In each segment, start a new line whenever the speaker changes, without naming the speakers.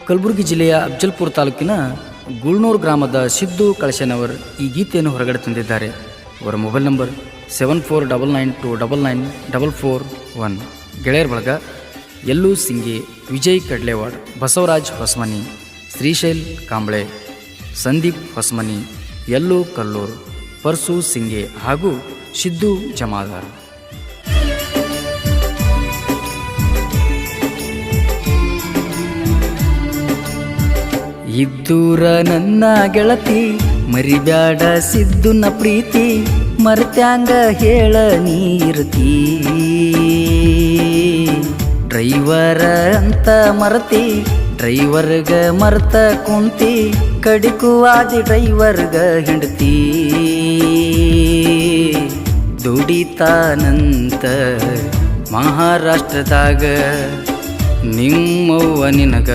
ಕಲಬುರಗಿ ಜಿಲ್ಲೆಯ ಅಫಜಲ್ಪುರ ತಾಲೂಕಿನ ಗುಳ್ನೂರು ಗ್ರಾಮದ ಸಿದ್ದು ಕಳಶನವರ್ ಈ ಗೀತೆಯನ್ನು ಹೊರಗಡೆ ತಂದಿದ್ದಾರೆ. ಅವರ ಮೊಬೈಲ್ ನಂಬರ್ 7499299441. ಗೆಳೆಯರ ಬಳಗ ಯಲ್ಲು ಸಿಂಗಿ, ವಿಜಯ್ ಕಡ್ಲೆವಾಡ್, ಬಸವರಾಜ್ ಹೊಸಮನಿ, ಶ್ರೀಶೈಲ್ ಕಾಂಬ್ಳೆ, ಸಂದೀಪ್ ಹೊಸಮನಿ, ಯಲ್ಲು ಕಲ್ಲೂರ್, ಪರ್ಸು ಸಿಂಗೆ ಹಾಗೂ ಸಿದ್ದು ಜಮಾದಾರ್. ಇದ್ದೂರ ನನ್ನ ಗೆಳತಿ ಮರಿಬ್ಯಾಡ ಸಿದ್ದುನ ಪ್ರೀತಿ, ಮರ್ತ್ಯಾಂಗ ಹೇಳ ನೀರ್ತಿ. ಡ್ರೈವರ ಅಂತ ಮರತಿ, ಡ್ರೈವರ್ಗ ಮರ್ತ ಕುಂತಿ, ಕಡಿಕುವಾದಿ ಡ್ರೈವರ್ಗ ಹೆಂಡತಿ. ದುಡಿತಾನಂತ ಮಹಾರಾಷ್ಟ್ರದಾಗ, ನಿಮ್ಮವ್ವ ನಿನಗ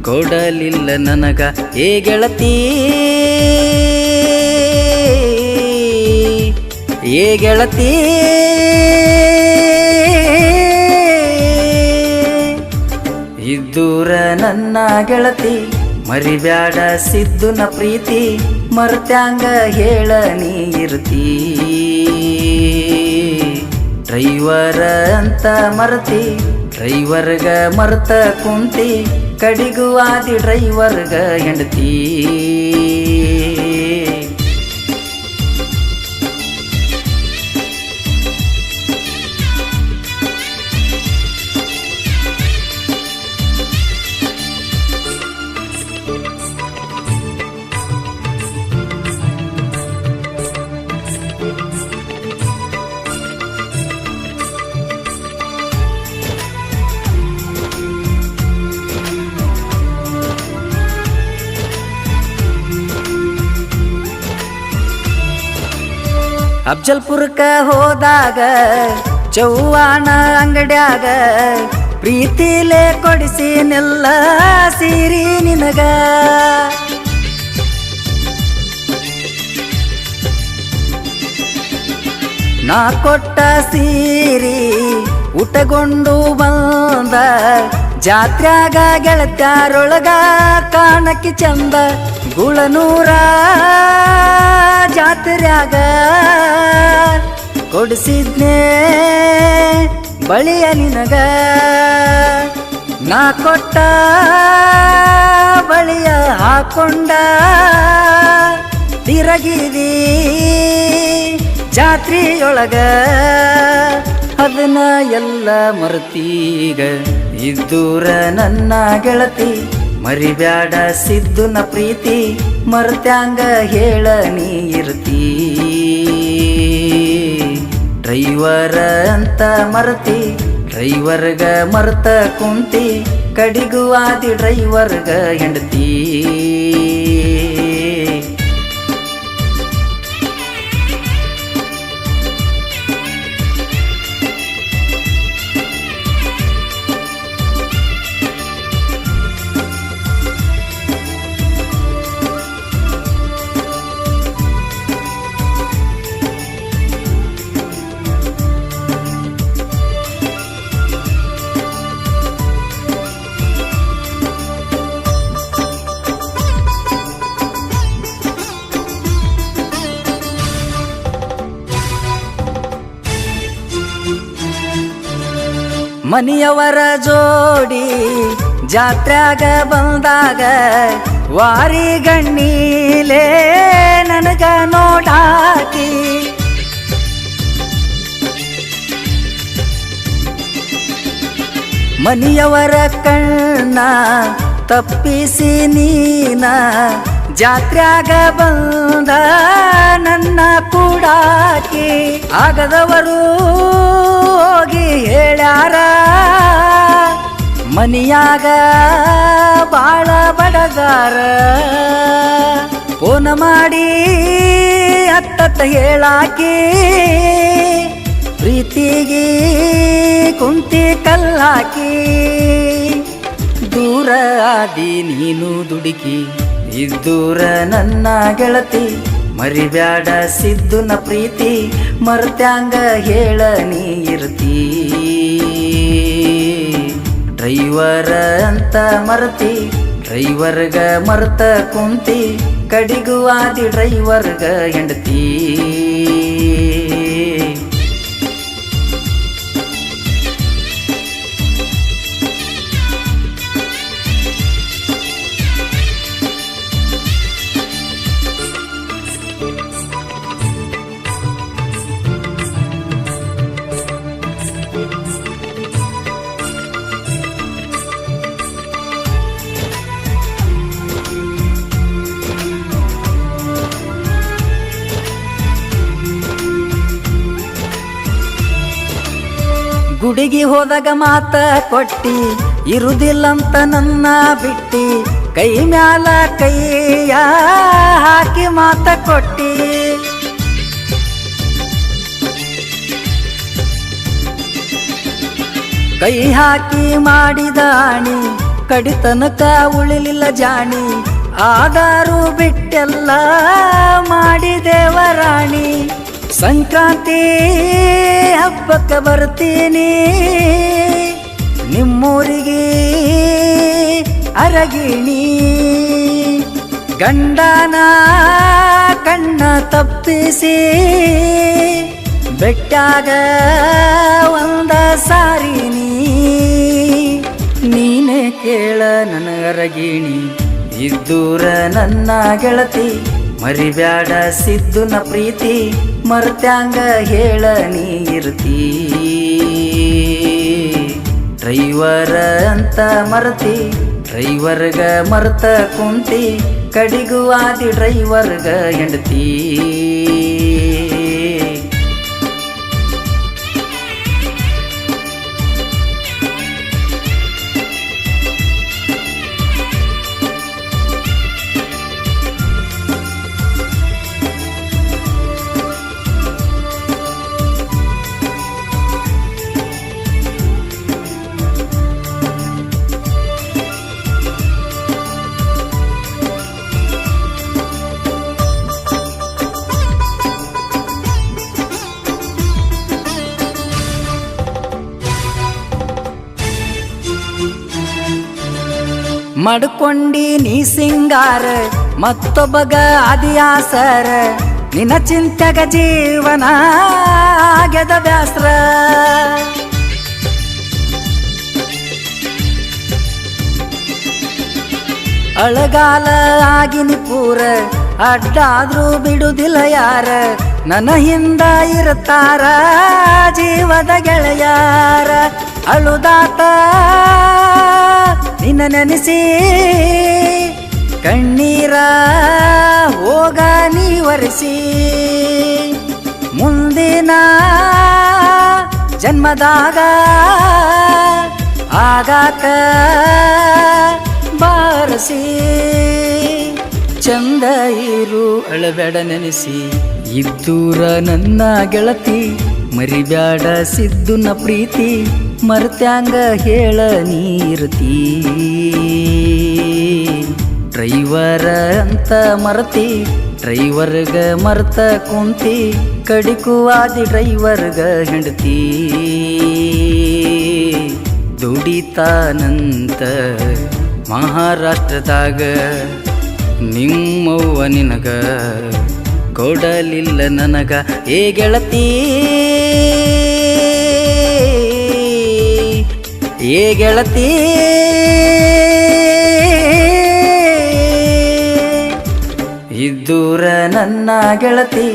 ಕೊಡಲಿಲ್ಲ ನನಗ. ಏ ಗೆಳತಿ, ಏ ಗೆಳತಿ, ಇದ್ದೂರ ನನ್ನ ಗೆಳತಿ ಮರಿಬ್ಯಾಡ ಸಿದ್ದುನ ಪ್ರೀತಿ, ಮರ್ತ್ಯಾಂಗ ಹೇಳ ನೀರ್ತಿ. ಡ್ರೈವರ ಅಂತ ಮರತಿ, ಡ್ರೈವರ್ಗ ಮರ್ತ ಕುಂತಿ, ಕಡಿಗುವಾದಿ ಡ್ರೈವರ್ಗ ಹೆಂಡತಿ. ಅಫಜಲ್ಪುರಕ್ಕ ಹೋದಾಗ ಚೌವಾಣ ಅಂಗಡ್ಯಾಗ, ಪ್ರೀತಿಲೇ ಕೊಡಿಸಿನೆಲ್ಲ ಸೀರಿ ನಿನಗ. ನಾ ಕೊಟ್ಟ ಸೀರಿ ಉಟಗೊಂಡು ಬಂದ, ಜಾತ್ರ್ಯಾಗ ಗೆಳತ್ಯಾರೊಳಗ ಕಾಣಕ್ಕೆ ಚಂದ. ಗುಳನೂರ ಜಾತ್ರ್ಯಾಗ ಕೊಡಿಸಿದ್ನೇ ಬಳಿಯ ನಿನಗ. ನಾ ಕೊಟ್ಟ ಬಳಿಯ ಹಾಕೊಂಡ ತಿರಗಿದಿ ಜಾತ್ರೆಯೊಳಗ. ಅದನ್ನ ಎಲ್ಲ ಮರ್ತೀಗ, ಇದ್ದೂರ ನನ್ನ ಗೆಳತಿ ಮರಿಬ್ಯಾಡ ಸಿದ್ದುನ ಪ್ರೀತಿ, ಮರ್ತ್ಯಾಂಗ ಹೇಳ ನೀರ್ತಿ. ಡ್ರೈವರ ಅಂತ ಮರತಿ, ಡ್ರೈವರ್ಗ ಮರ್ತ ಕುಂತಿ, ಕಡಿಗುವಾದಿ ಡ್ರೈವರ್ಗ ಹೆಂಡತಿ. ಮನಿಯವರ ಜೋಡಿ ಜಾತ್ರ್ಯಾಗ ಬಂದಾಗ, ವಾರಿ ಗಣ್ಣೀಲೇ ನನಗ ನೋಡಾಕಿ. ಮನಿಯವರ ಕಣ್ಣ ತಪ್ಪಿಸಿ ನೀನ, ಜಾತ್ರ್ಯಾಗ ಬಂದ ನನ್ನ ಕೂಡಾಕಿ. ಆಗದವರು ಹೋಗಿ ಹೇಳ್ಯಾರ, ಮನಿಯಾಗ ಬಾಳ ಬಡದಾರ. ಫೋನ್ ಮಾಡಿ ಅತ್ತತ್ತ ಹೇಳಾಕಿ, ಪ್ರೀತಿಗೆ ಕುಂತಿ ಕಲ್ಲಾಕಿ. ದೂರ ಆದಿ ನೀನು ದುಡುಕಿ, ಇದ್ದೂರ ನನ್ನ ಗೆಳತಿ ಮರಿಬ್ಯಾಡ ಸಿದ್ದುನ ಪ್ರೀತಿ, ಮರ್ತ್ಯಾಂಗ ಹೇಳ ನೀರ್ತಿ. ಡ್ರೈವರ ಅಂತ ಮರತಿ ಡ್ರೈವರ್ಗ ಮರ್ತ ಕುಂತಿ ಕಡಿಗೂ ಆದಿ ಡ್ರೈವರ್ಗ ಹೆಂಡತಿ. ಗುಡಿಗೆ ಹೋದಾಗ ಮಾತ ಕೊಟ್ಟಿ ಇರುದಿಲ್ಲಂತ ನನ್ನ ಬಿಟ್ಟಿ ಕೈ ಮ್ಯಾಲ ಕೈಯ ಹಾಕಿ ಮಾತ ಕೊಟ್ಟಿ. ಕೈ ಹಾಕಿ ಮಾಡಿದ ಆಣಿ ಕಡಿತನಕ ಉಳಿಲಿಲ್ಲ ಜಾಣಿ ಆದರೂ ಬಿಟ್ಟೆಲ್ಲ ಮಾಡಿದೇವರಾಣಿ. ಸಂಕ್ರಾಂತಿ ಹಬ್ಬಕ್ಕೆ ಬರ್ತೀನಿ ನಿಮ್ಮೂರಿಗೆ ಅರಗಿಣಿ. ಗಂಡನ ಕಣ್ಣ ತಪ್ಪಿಸಿ ಬೆಟ್ಟಾಗ ಒಂದ ಸಾರಿನಿ ನೀನೇ ಕೇಳ ನನಗರಗಿಣಿ. ಇದ್ದೂರ ನನ್ನ ಗೆಳತಿ ಮರಿಬ್ಯಾಡ ಸಿದ್ದುನ ಪ್ರೀತಿ ಮರ್ತ್ಯಾಂಗ ಹೇಳ ನೀ ಇರ್ತಿ. ಡ್ರೈವರ ಅಂತ ಮರತಿ ಡ್ರೈವರ್ಗ ಮರ್ತ ಕುಂತಿ ಕಡಿಗೂ ಆದಿ ಡ್ರೈವರ್ಗ ಹೆಂಡತಿ. ಮಡ್ಕೊಂಡಿ ನೀ ಸಿಂಗಾರ ಮತ್ತೊಬ್ಬಗ ಆದಿಯಾಸರ ನಿನ್ನ ಚಿಂತೆಗ ಜೀವನ ಆಗ್ಯದ ಬ್ಯಾಸ್ರ. ಅಳಗಾಲ ಆಗಿನಿ ಪೂರ ಅಡ್ಡಾದ್ರೂ ಬಿಡುದಿಲ್ಲ ಯಾರ ನನ್ನ ಹಿಂದ ಇರ್ತಾರ ಜೀವದ ಗೆಳೆಯಾರ. ಅಳುದಾತ ನಿನ್ನ ನೆನೆಸಿ ಕಣ್ಣೀರ ಹೋಗ ನೀ ಒರೆಸಿ ಮುಂದಿನ ಜನ್ಮದಾಗ ಆಗಾಕ ಬಾರಸಿ. ಚಂದ ಇರು ಅಳಬೇಡ ನೆನೆಸಿ ಇದ್ದೂರ ನನ್ನ ಗೆಳತಿ ಮರಿಬ್ಯಾಡ ಸಿದ್ದುನ ಪ್ರೀತಿ ಮರ್ತ್ಯಾಂಗ ಹೇಳ ನೀರ್ತಿ. ಡ್ರೈವರ ಅಂತ ಮರತಿ ಡ್ರೈವರ್ಗ ಮರ್ತ ಕುಂತಿ ಕಡಿಕುವಾದಿ ಡ್ರೈವರ್ಗ ಹೆಂಡತಿ. ದುಡಿತಾನಂತ ಮಹಾರಾಷ್ಟ್ರದಾಗ ನಿಮ್ಮವ್ವ ನಿನಗ ಕೊಡಲಿಲ್ಲ ನನಗ ಏ ಗೆಳತಿ ಏ ಗೆಳತಿ. ಇದ್ದೂರ ನನ್ನ ಗೆಳತಿ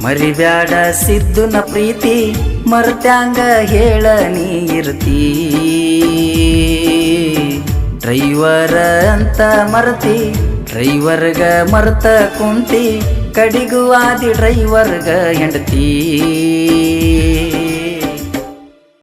ಮರಿಬ್ಯಾಡ ಸಿದ್ದುನ ಪ್ರೀತಿ ಮರ್ತ್ಯಾಂಗ ಹೇಳ ನೀ ಇರ್ತಿ. ಡ್ರೈವರ ಅಂತ ಮರತಿ ಡ್ರೈವರ್ಗ ಮರ್ತ ಕುಂತಿ ಕಡಿಗೂ ಆದಿ ಡ್ರೈವರ್ಗ ಹೆಂಡತಿ.